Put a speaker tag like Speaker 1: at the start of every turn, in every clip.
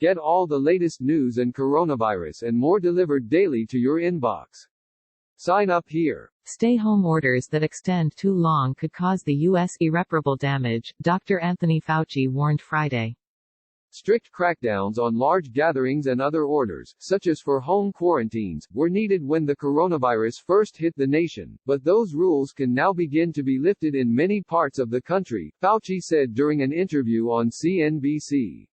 Speaker 1: Get all the latest news and coronavirus and more delivered daily to your inbox. Sign up here.
Speaker 2: Stay-home orders that extend too long could cause the U.S. irreparable damage, Dr. Anthony Fauci warned Friday.
Speaker 1: Strict crackdowns on large gatherings and other orders, such as for home quarantines, were needed when the coronavirus first hit the nation, but those rules can now begin to be lifted in many parts of the country, Fauci said during an interview on CNBC.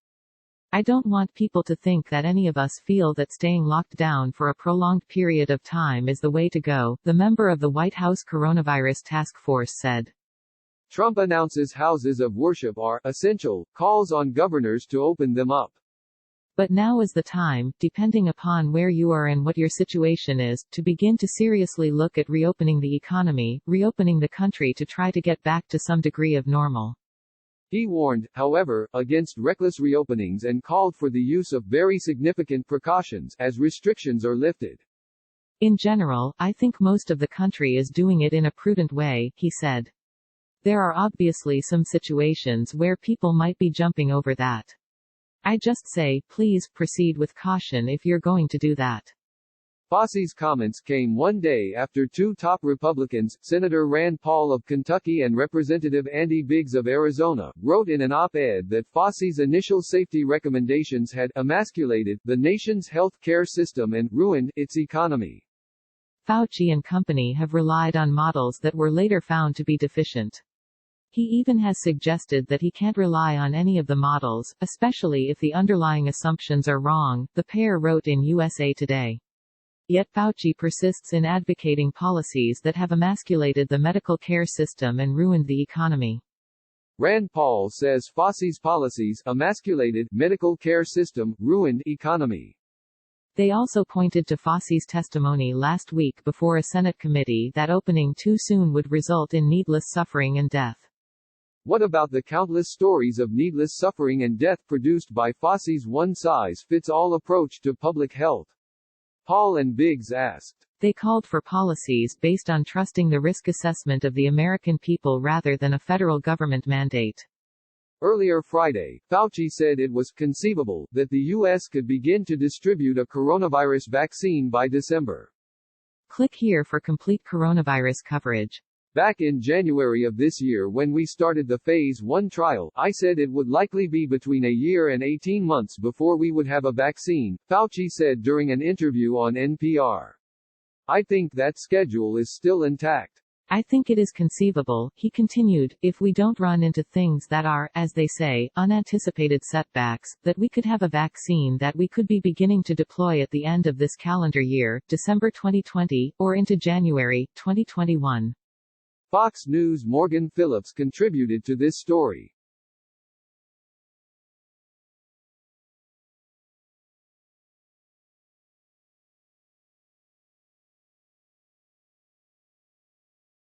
Speaker 2: I don't want people to think that any of us feel that staying locked down for a prolonged period of time is the way to go, the member of the White House Coronavirus Task Force said.
Speaker 1: Trump announces houses of worship are essential, calls on governors to open them up.
Speaker 2: But now is the time, depending upon where you are and what your situation is, to begin to seriously look at reopening the economy, reopening the country to try to get back to some degree of normal.
Speaker 1: He warned, however, against reckless reopenings and called for the use of very significant precautions as restrictions are lifted.
Speaker 2: In general, I think most of the country is doing it in a prudent way, he said. There are obviously some situations where people might be jumping over that. I just say, please proceed with caution if you're going to do that.
Speaker 1: Fauci's comments came one day after two top Republicans, Senator Rand Paul of Kentucky and Representative Andy Biggs of Arizona, wrote in an op-ed that Fauci's initial safety recommendations had emasculated the nation's health care system and ruined its economy.
Speaker 2: Fauci and company have relied on models that were later found to be deficient. He even has suggested that he can't rely on any of the models, especially if the underlying assumptions are wrong, the pair wrote in USA Today. Yet Fauci persists in advocating policies that have emasculated the medical care system and ruined the economy.
Speaker 1: Rand Paul says Fauci's policies emasculated medical care system, ruined economy.
Speaker 2: They also pointed to Fauci's testimony last week before a Senate committee that opening too soon would result in needless suffering and death.
Speaker 1: What about the countless stories of needless suffering and death produced by Fauci's one-size-fits-all approach to public health? Paul and Biggs asked.
Speaker 2: They called for policies based on trusting the risk assessment of the American people rather than a federal government mandate.
Speaker 1: Earlier Friday, Fauci said it was conceivable that the U.S. could begin to distribute a coronavirus vaccine by December.
Speaker 2: Click here for complete coronavirus coverage.
Speaker 1: Back in January of this year when we started the Phase 1 trial, I said it would likely be between a year and 18 months before we would have a vaccine, Fauci said during an interview on NPR. I think that schedule is still intact.
Speaker 2: I think it is conceivable, he continued, if we don't run into things that are, as they say, unanticipated setbacks, that we could have a vaccine that we could be beginning to deploy at the end of this calendar year, December 2020, or into January 2021.
Speaker 1: Fox News' Morgan Phillips contributed to this story.